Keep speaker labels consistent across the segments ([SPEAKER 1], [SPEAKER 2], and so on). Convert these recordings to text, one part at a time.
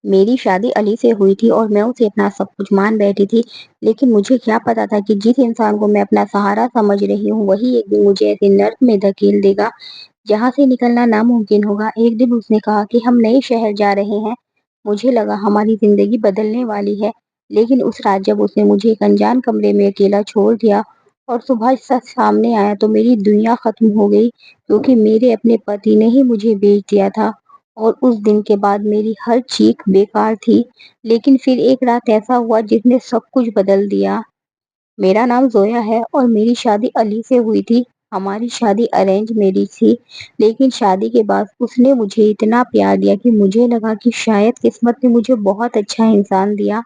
[SPEAKER 1] میری شادی علی سے ہوئی تھی اور میں اسے اپنا سب کچھ مان بیٹھی تھی، لیکن مجھے کیا پتا تھا کہ جس انسان کو میں اپنا سہارا سمجھ رہی ہوں وہی ایک دن مجھے ایسے نرک میں دھکیل دے گا جہاں سے نکلنا ناممکن ہوگا۔ ایک دن اس نے کہا کہ ہم نئے شہر جا رہے ہیں۔ مجھے لگا ہماری زندگی بدلنے والی ہے، لیکن اس رات جب اس نے مجھے ایک انجان کمرے میں اکیلا چھوڑ دیا اور صبح سچ سامنے آیا تو میری دنیا ختم ہو گئی، کیونکہ میرے اپنے پتی نے ہی مجھے بیچ دیا تھا اور اس دن کے بعد میری ہر چیخ بیکار تھی۔ لیکن پھر ایک رات ایسا ہوا جس نے سب کچھ بدل دیا۔ میرا نام زویا ہے اور میری شادی علی سے ہوئی تھی۔ ہماری شادی ارینج میرج تھی، لیکن شادی کے بعد اس نے مجھے اتنا پیار دیا کہ مجھے لگا کہ شاید قسمت نے مجھے بہت اچھا انسان دیا۔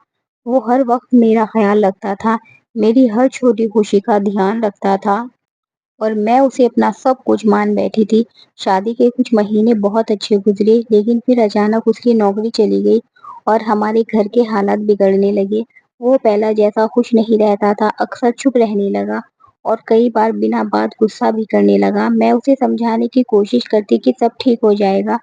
[SPEAKER 1] وہ ہر وقت میرا خیال رکھتا تھا، میری ہر چھوٹی خوشی کا دھیان رکھتا تھا اور میں اسے اپنا سب کچھ مان بیٹھی تھی۔ شادی کے کچھ مہینے بہت اچھے گزرے، لیکن پھر اچانک اس کی نوکری چلی گئی اور ہمارے گھر کے حالات بگڑنے لگے۔ وہ پہلا جیسا خوش نہیں رہتا تھا، اکثر چپ رہنے لگا اور کئی بار بنا بات غصہ بھی کرنے لگا۔ میں اسے سمجھانے کی کوشش کرتی کہ سب ٹھیک ہو جائے گا،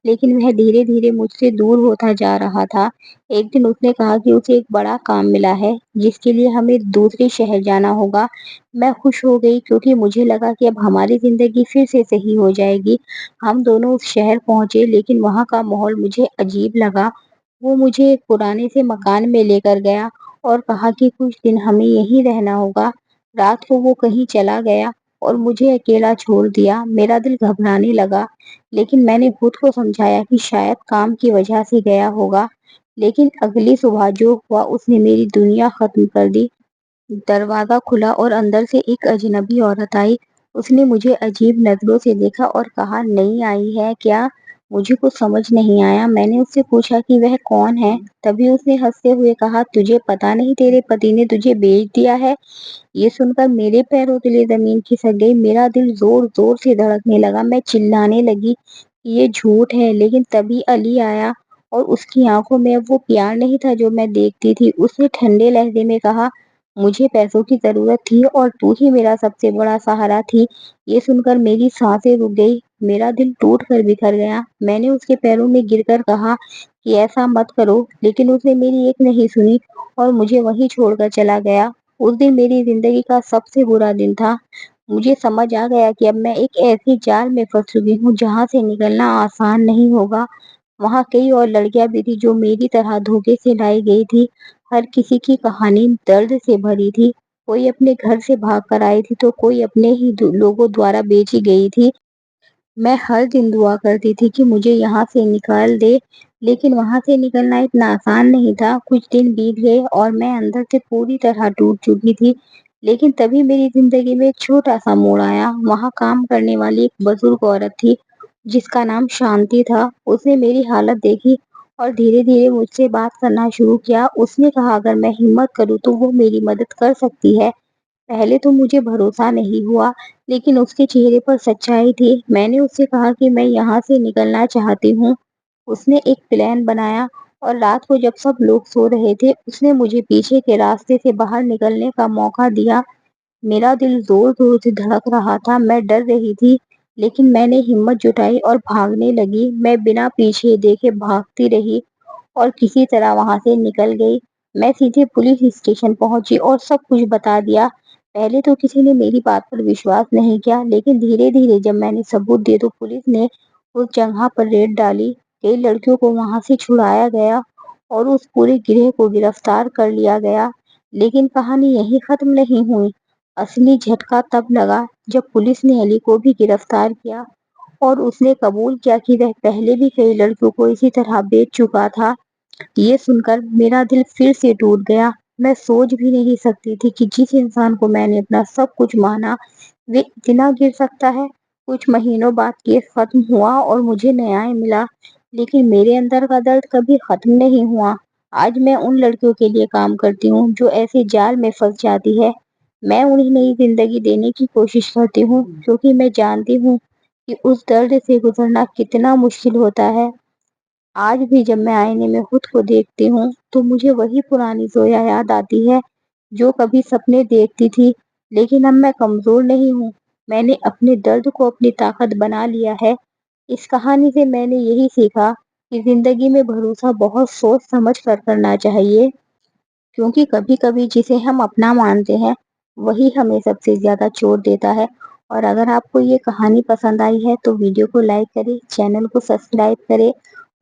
[SPEAKER 1] لیکن وہ دھیرے دھیرے مجھ سے دور ہوتا جا رہا تھا۔ ایک دن اس نے کہا کہ اسے ایک بڑا کام ملا ہے جس کے لیے ہمیں دوسرے شہر جانا ہوگا۔ میں خوش ہو گئی کیونکہ مجھے لگا کہ اب ہماری زندگی پھر سے صحیح ہو جائے گی۔ ہم دونوں اس شہر پہنچے، لیکن وہاں کا ماحول مجھے عجیب لگا۔ وہ مجھے ایک پرانے سے مکان میں لے کر گیا اور کہا کہ کچھ دن ہمیں یہیں رہنا ہوگا۔ رات کو وہ کہیں چلا گیا اور مجھے اکیلا چھوڑ دیا۔ میرا دل گھبرانے لگا، لیکن میں نے خود کو سمجھایا کہ شاید کام کی وجہ سے گیا ہوگا۔ لیکن اگلی صبح جو ہوا اس نے میری دنیا ختم کر دی۔ دروازہ کھلا اور اندر سے ایک اجنبی عورت آئی۔ اس نے مجھے عجیب نظروں سے دیکھا اور کہا، نئی آئی ہے کیا؟ مجھے کچھ سمجھ نہیں آیا۔ میں نے اس سے پوچھا کہ وہ کون ہے؟ تبھی اس نے ہنستے ہوئے کہا، تجھے پتا نہیں تیرے پتی نے تجھے بیچ دیا ہے؟ یہ سن کر میرے پیروں تلے زمین کھسک گئی۔ میرا دل زور زور سے دھڑکنے لگا۔ میں چلانے لگی کہ یہ جھوٹ ہے، لیکن تبھی علی آیا اور اس کی آنکھوں میں وہ پیار نہیں تھا جو میں دیکھتی تھی۔ اس نے ٹھنڈے لہجے میں کہا، مجھے پیسوں کی ضرورت تھی اور تو ہی میرا سب سے بڑا سہارا تھی۔ یہ سن کر میری سانسیں رک گئی، میرا دل ٹوٹ کر بکھر گیا۔ میں نے اس کے پیروں میں گر کر کہا کہ ایسا مت کرو، لیکن اس نے میری ایک نہیں سنی اور مجھے وہیں چھوڑ کر چلا گیا۔ اس دن میری زندگی کا سب سے برا دن تھا۔ مجھے سمجھ آ گیا کہ اب میں ایک ایسی جال میں پھنس چکی ہوں جہاں سے نکلنا آسان نہیں ہوگا۔ وہاں کئی اور لڑکیاں بھی تھی جو میری طرح دھوکے سے لائی گئی تھی۔ ہر کسی کی کہانی درد سے بھری تھی۔ کوئی اپنے گھر سے بھاگ کر آئی تھی تو کوئی اپنے ہی لوگوں دوارا بیچی گئی تھی۔ میں ہر دن دعا کرتی تھی کہ مجھے یہاں سے نکال دے، لیکن وہاں سے نکلنا اتنا آسان نہیں تھا۔ کچھ دن بیت گئے اور میں اندر سے پوری طرح ٹوٹ چکی تھی، لیکن تبھی میری زندگی میں ایک چھوٹا سا موڑ آیا۔ وہاں کام کرنے والی ایک بزرگ عورت تھی جس کا نام شانتی تھا۔ اس نے میری حالت دیکھی اور دھیرے دھیرے مجھ سے بات کرنا شروع کیا۔ اس نے کہا اگر میں ہمت کروں تو وہ میری مدد کر سکتی ہے۔ پہلے تو مجھے بھروسہ نہیں ہوا، لیکن اس کے چہرے پر سچائی تھی۔ میں نے اس سے کہا کہ میں یہاں سے نکلنا چاہتی ہوں۔ اس نے ایک پلان بنایا اور رات کو جب سب لوگ سو رہے تھے اس نے مجھے پیچھے کے راستے سے باہر نکلنے کا موقع دیا۔ میرا دل زور زور سے دھڑک رہا تھا، میں ڈر رہی تھی، لیکن میں نے ہمت جٹائی اور بھاگنے لگی۔ میں بنا پیچھے دیکھے بھاگتی رہی اور کسی طرح وہاں سے نکل گئی۔ میں سیدھے پولیس اسٹیشن پہنچی اور سب کچھ بتا دیا۔ پہلے تو کسی نے میری بات پر وشواس نہیں کیا، لیکن دھیرے دھیرے جب میں نے ثبوت دیے تو پولیس نے اس جگہ پر ریڈ ڈالی۔ کئی لڑکیوں کو وہاں سے چھڑایا گیا اور اس پورے گروہ کو گرفتار کر لیا گیا۔ لیکن کہانی یہیں ختم نہیں ہوئی۔ اصلی جھٹکا تب لگا جب پولیس نے علی کو بھی گرفتار کیا اور اس نے قبول کیا کہ وہ پہلے بھی کئی لڑکیوں کو اسی طرح بیچ چکا تھا۔ یہ سن کر میرا دل پھر سے ٹوٹ گیا۔ میں سوچ بھی نہیں سکتی تھی کہ جس انسان کو میں نے اپنا سب کچھ مانا وہ اتنا گر سکتا ہے۔ کچھ مہینوں بعد کیس ختم ہوا اور مجھے نیائے ملا، لیکن میرے اندر کا درد کبھی ختم نہیں ہوا۔ آج میں ان لڑکیوں کے لیے کام کرتی ہوں جو ایسے جال میں پھنس جاتی ہے۔ میں انہیں نئی زندگی دینے کی کوشش کرتی ہوں، کیونکہ میں جانتی ہوں کہ اس درد سے گزرنا کتنا مشکل ہوتا ہے۔ آج بھی جب میں آئینے میں خود کو دیکھتی ہوں تو مجھے وہی پرانی زویا یاد آتی ہے جو کبھی سپنے دیکھتی تھی، لیکن اب میں کمزور نہیں ہوں۔ میں نے اپنے درد کو اپنی طاقت بنا لیا ہے۔ اس کہانی سے میں نے یہی سیکھا کہ زندگی میں بھروسہ بہت سوچ سمجھ کر کرنا چاہیے، کیونکہ کبھی کبھی جسے ہم اپنا مانتے ہیں وہی ہمیں سب سے زیادہ چوٹ دیتا ہے۔ اور اگر آپ کو یہ کہانی پسند آئی ہے تو ویڈیو کو لائک کریں، چینل کو سبسکرائب کریں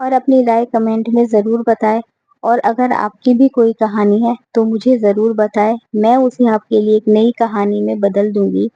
[SPEAKER 1] اور اپنی رائے کمنٹ میں ضرور بتائیں۔ اور اگر آپ کی بھی کوئی کہانی ہے تو مجھے ضرور بتائیں، میں اسے آپ کے لیے ایک نئی کہانی میں بدل دوں گی۔